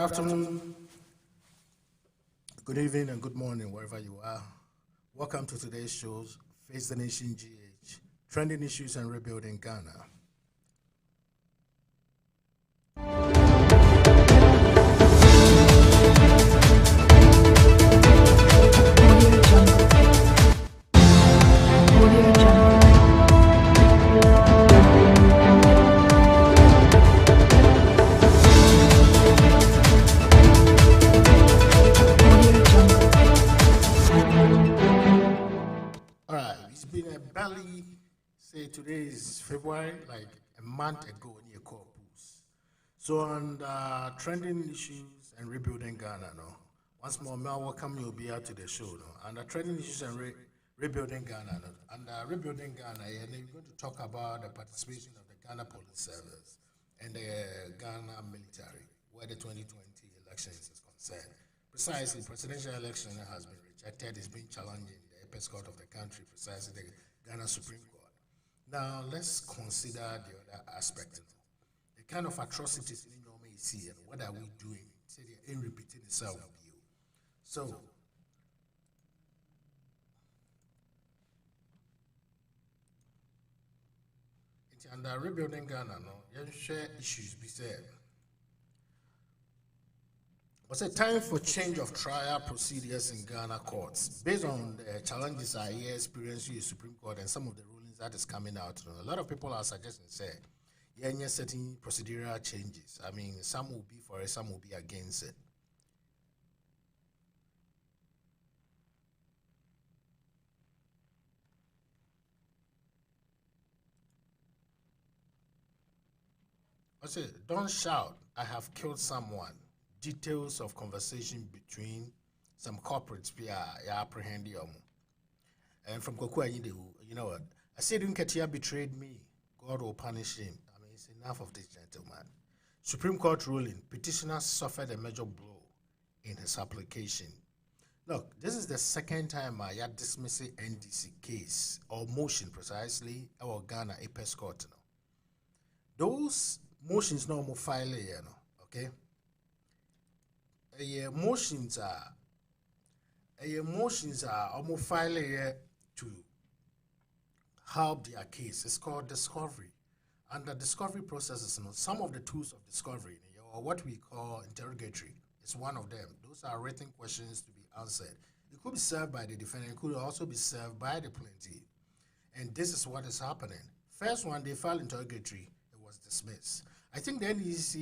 afternoon, good evening, and good morning, wherever you are. Welcome to today's shows, Face the Nation GH, Trending Issues and Rebuilding Ghana. Today is February, like a month ago, near Corpus. So on trending issues and rebuilding Ghana, no. Once more, may I welcome you here to the show, no. And trending issues and rebuilding Ghana, no. And rebuilding Ghana, and we're going to talk about the participation of the Ghana Police Service and the Ghana military, where the 2020 elections is concerned. Precisely, presidential election has been rejected. It's been challenging the apex court of the country, precisely the Ghana Supreme Court. Now, let's consider the other aspect. The kind of atrocities we normally see and what are we doing? Say they ain't repeating itself with you. So, under rebuilding Ghana, no, you share issues be said. Was it time for change of trial procedures in Ghana courts based on the challenges I here experienced in the Supreme Court and some of the rulings that is coming out? A lot of people are suggesting, say, yeah, certain procedural changes. I mean, some will be for it, some will be against it. I say, don't shout, I have killed someone. Details of conversation between some corporates apprehend you. And from Kokua, you know what? I said Nketia betrayed me. God will punish him. I mean, it's enough of this gentleman. Supreme Court ruling, petitioner suffered a major blow in his application. Look, this is the second time I had dismissed NDC case or motion precisely or Ghana apex court. Those motions no more file okay? Motions are almost filing to help their case. It's called discovery. And the discovery processes, some of the tools of discovery, or what we call interrogatory, is one of them. Those are written questions to be answered. It could be served by the defendant, it could also be served by the plaintiff. And this is what is happening. First one, they filed interrogatory, it was dismissed. I think the NEC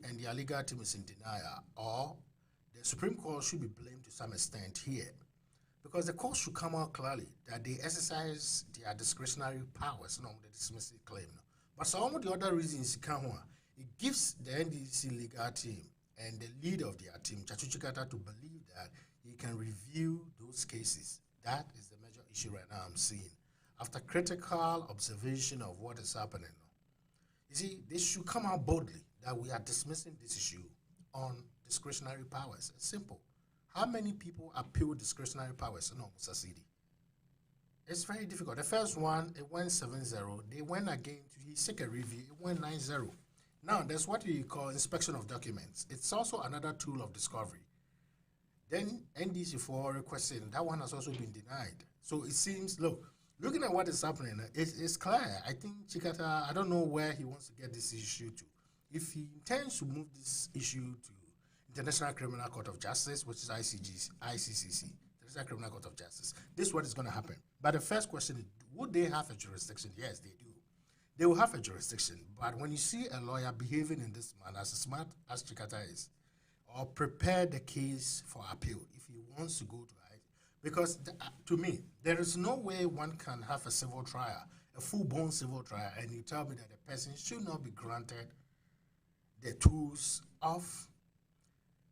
and their legal team is in denial, or the Supreme Court should be blamed to some extent here, because the court should come out clearly that they exercise their discretionary powers, the dismissive claim. But some of the other reasons, it gives the NDC legal team and the leader of their team, Chachuchikata, to believe that he can review those cases. That is the major issue right now I'm seeing. After critical observation of what is happening, you see, they should come out boldly that we are dismissing this issue on discretionary powers. It's simple. How many people appeal discretionary powers? No, Musasidi. It's very difficult. The first one, it went 7-0. They went again to his second review, it went 9-0. Now, there's what we call inspection of documents. It's also another tool of discovery. Then NDC4 requested, that one has also been denied. So it seems, looking at what is happening, it's clear. I think Chikata, I don't know where he wants to get this issue to. If he intends to move this issue to International Criminal Court of Justice, which is ICCC, International Criminal Court of Justice, this is what is going to happen. But the first question is, would they have a jurisdiction? Yes, they do. They will have a jurisdiction. But when you see a lawyer behaving in this manner, as smart as Chikata is, or prepare the case for appeal if he wants to go to it, because to me, there is no way one can have a civil trial, a full-blown civil trial, and you tell me that the person should not be granted the tools of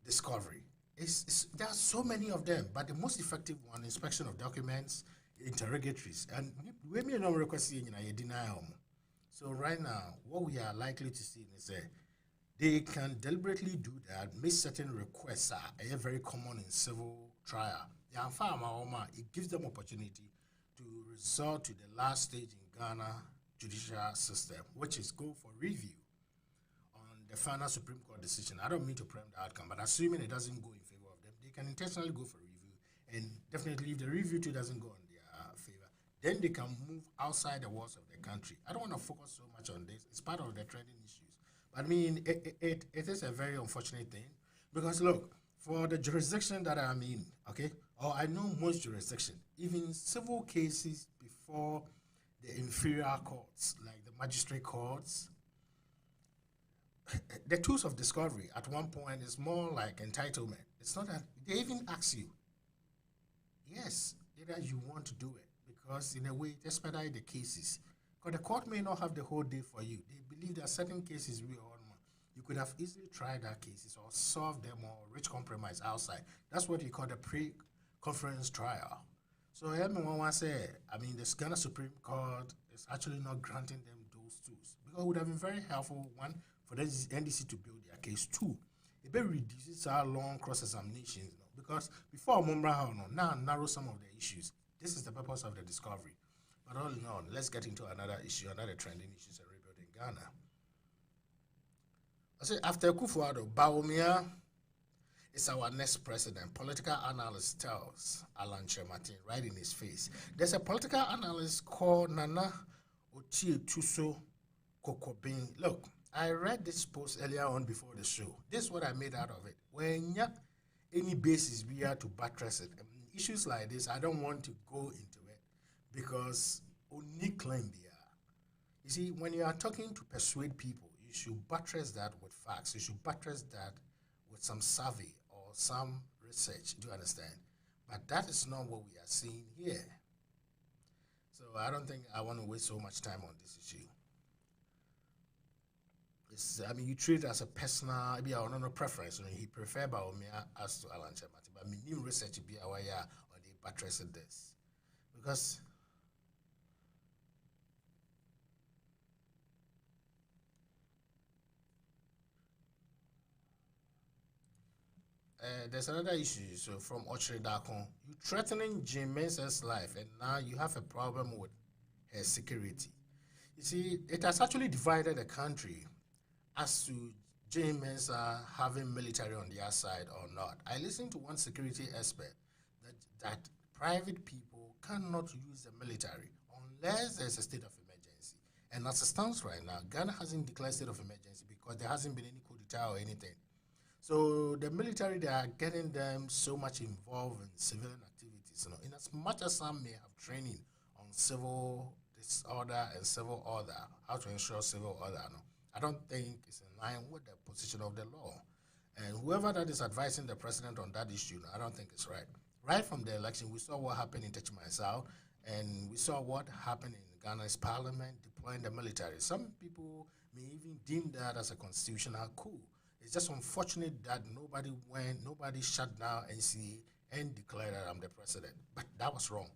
discovery. There are so many of them, but the most effective one, inspection of documents, interrogatories, and we may not request denial. So right now, what we are likely to see is that they can deliberately do that, make certain requests are very common in civil trial. It gives them opportunity to resort to the last stage in Ghana judicial system, which is go for review on the a final Supreme Court decision, I don't mean to preempt the outcome, but assuming it doesn't go in favor of them, they can intentionally go for review. And definitely, if the review too doesn't go in their favor, then they can move outside the walls of the country. I don't want to focus so much on this. It's part of the trending issues. But I mean, it is a very unfortunate thing because, look, for the jurisdiction that I'm in, okay, or I know most jurisdictions, even civil cases before the inferior courts, like the magistrate courts, the tools of discovery at one point is more like entitlement. It's not that they even ask you, yes, either you want to do it because in a way it expedite the cases. Because the court may not have the whole day for you. They believe that certain cases we all you could have easily tried that cases or solved them or reach compromise outside. That's what you call the pre-conference trial. So everyone wants to say, I mean, the Ghana Supreme Court is actually not granting them those tools because it would have been very helpful, one, for the NDC to build their case. Two, it may reduce our long cross-examinations, because before Mumra now narrow some of the issues. This is the purpose of the discovery. But all in all, let's get into another issue, another trending issue in rebuilding Ghana. I say after Kufuor, Bawumia is our next president. Political analyst tells Alan Chemartin right in his face. There's a political analyst called Nana Otie-Tuso Kokobin. Look, I read this post earlier on before the show. This is what I made out of it. When you have any basis we are to buttress it. Issues like this, I don't want to go into it because only claim they are. You see, when you are talking to persuade people, you should buttress that with facts. You should buttress that with some survey or some research. Do you understand? But that is not what we are seeing here. So I don't think I want to waste so much time on this issue. I mean, you treat it as a personal, maybe I don't know preference. You know, he prefer Bawumia as to Alan Chemartin, but me new research be aware on the buttress of this because there's another issue. So from Ochre Dakon, you threatening Jim Mensah's life, and now you have a problem with her security. You see, it has actually divided the country as to Jim Mensah having military on their side or not. I listened to one security expert that private people cannot use the military unless there's a state of emergency. And as it stands right now, Ghana hasn't declared state of emergency because there hasn't been any coup d'etat or anything. So the military, they are getting them so much involved in civilian activities. In as much as some may have training on civil disorder and civil order, how to ensure civil order, I don't think it's in line with the position of the law. And whoever that is advising the president on that issue, I don't think it's right. Right from the election, we saw what happened in Techiman, and we saw what happened in Ghana's parliament deploying the military. Some people may even deem that as a constitutional coup. It's just unfortunate that nobody shut down NCA and declared that I'm the president. But that was wrong.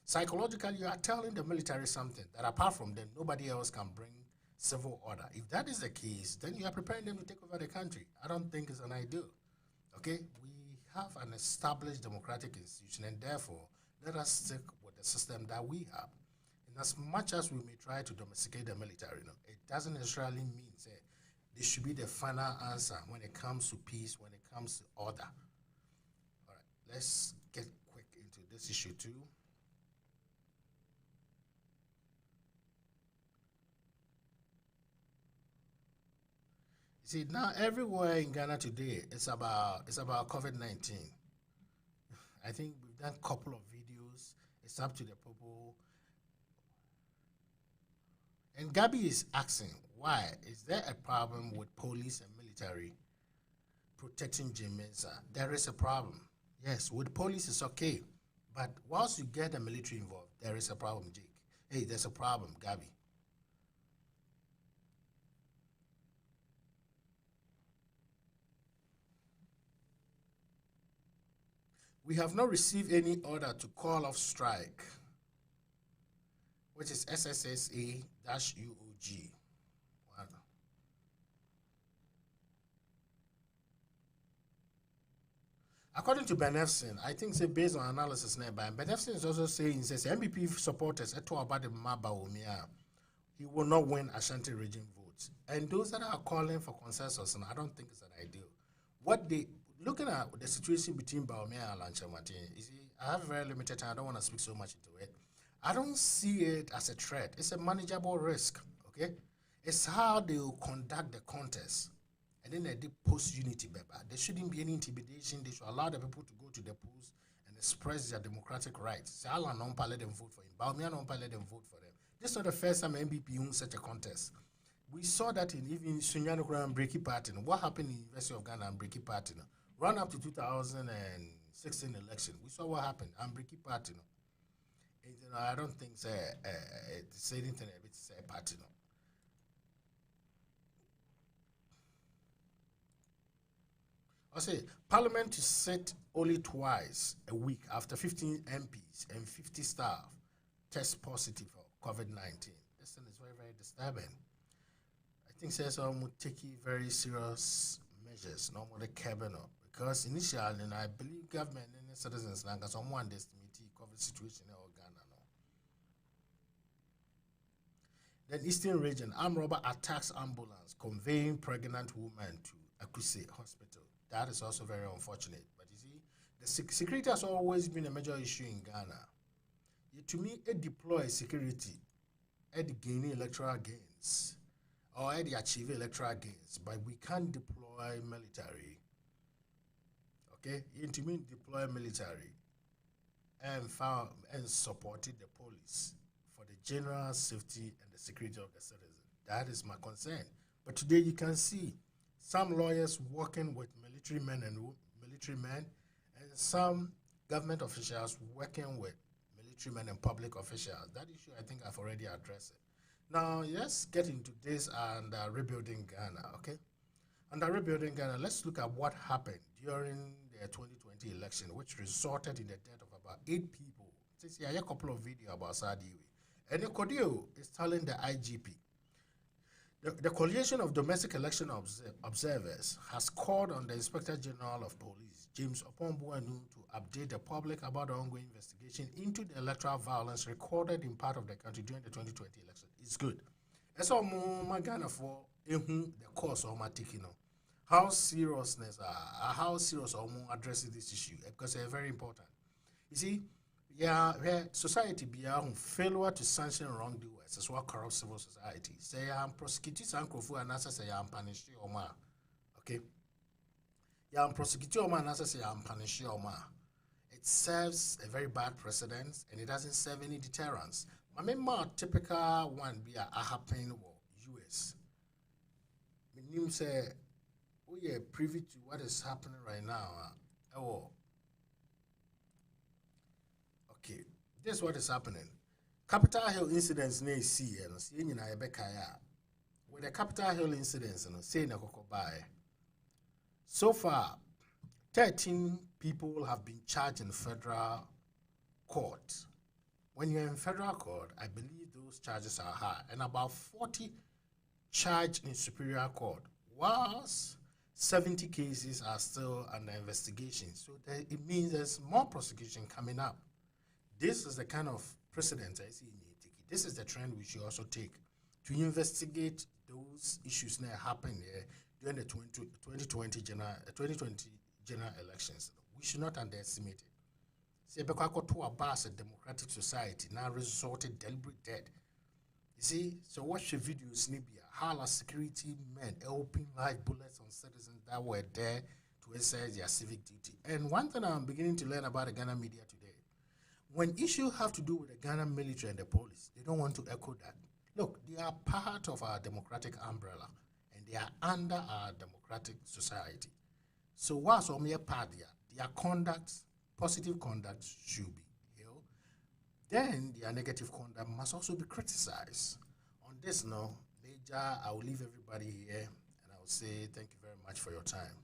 Psychologically, you are telling the military something that apart from them, nobody else can bring civil order. If that is the case, then you are preparing them to take over the country. I don't think it's an ideal. Okay? We have an established democratic institution, and therefore, let us stick with the system that we have. And as much as we may try to domesticate the military, it doesn't necessarily mean this should be the final answer when it comes to peace, when it comes to order. All right, let's get quick into this issue too. See, now everywhere in Ghana today, it's about COVID-19. I think we've done a couple of videos. It's up to the people. And Gabby is asking, why? Is there a problem with police and military protecting Jim Mensah? There is a problem. Yes, with police it's okay. But once you get the military involved, there is a problem, Jake. Hey, there's a problem, Gabby. We have not received any order to call off strike, which is SSSA-UOG. Wow. According to Benefsin, I think say based on analysis nearby, Benefsin is also saying, says MPP supporters at about the Bawumia, he will not win Ashanti region vote. vote. And those that are calling for consensus, and I don't think it's an ideal. What they looking at the situation between Baumia and Acheampong, you see, I have very limited time. I don't want to speak so much into it. I don't see it as a threat. It's a manageable risk. Okay, it's how they will conduct the contest, and then they post unity. There shouldn't be any intimidation. They should allow the people to go to the polls and express their democratic rights. Say, Allah don't let them vote for him. Baumia don't let them vote for them. This is not the first time MPP won such a contest. We saw that in even Sunyani and Breaky Party. What happened in the University of Ghana and Breaky Party? Run up to 2016 election. We saw what happened and Breaky Party. I don't think it's anything a bit say party. I say Parliament to sit only twice a week after 15 MPs and 50 staff test positive for COVID-19. This thing is very, very disturbing. I think some would take very serious measures, no more the cabinet, because initially, and I believe government and citizens like someone estimate COVID situation in Ghana. Then Eastern region, armed robber attacks ambulance conveying pregnant woman to Akuse Hospital. That is also very unfortunate. But you see, the security has always been a major issue in Ghana. To me, it deploys security, it gain electoral gains, or it achieve electoral gains, but we can't deploy military. Okay, to me, deploy military and supported the police for the general safety and the security of the citizen. That is my concern. But today you can see some lawyers working with military men and some government officials working with military men and public officials. That issue, I think I've already addressed it. Now, let's get into this and rebuilding Ghana, okay? Under rebuilding Ghana, let's look at what happened during the 2020 election, which resulted in the death of about 8 people. See, I have a couple of videos about Sadiwi. And the Kodio is telling the IGP. The Coalition of Domestic Election Observers has called on the Inspector General of Police, James Opombuanu, to update the public about the ongoing investigation into the electoral violence recorded in part of the country during the 2020 election. It's good. That's all my Ghana for the course of my taking on. How serious are addressing this issue? Because it's very important. You see, where society be a failure to sanction wrongdoers is what corrupt civil society. Say I'm prosecuting Sankofu and answer say I'm punishing Oma. Okay? I'm prosecuting Oma and answer say I'm punishing Oma. It serves a very bad precedent and it doesn't serve any deterrence. My main typical one be a happen in US. My name say we are privy to what is happening right now. Okay, this is what is happening. Capitol Hill incidents na see and see nyina yebekaya. With the Capitol Hill incidents and say na kokobae. So far, 13 people have been charged in federal court. When you're in federal court, I believe those charges are high, and about 40 charged in superior court, whilst 70 cases are still under investigation. So it means there's more prosecution coming up. This is the kind of precedent I see in Yetiki. This is the trend we should also take to investigate those issues that happened during the 2020 general elections. We should not underestimate it. See, because to a bus, a democratic society now resulted deliberate death. You see, so watch the videos, Nibia, how our security men helping live bullets on citizens that were there to exercise their civic duty. And one thing I'm beginning to learn about the Ghana media today, when issues have to do with the Ghana military and the police, they don't want to echo that. Look, they are part of our democratic umbrella, and they are under our democratic society. So whilst on their part, their conduct, positive conduct should be held, then their negative conduct must also be criticized. On this note, Major, I will leave everybody here, and I will say thank you very much for your time.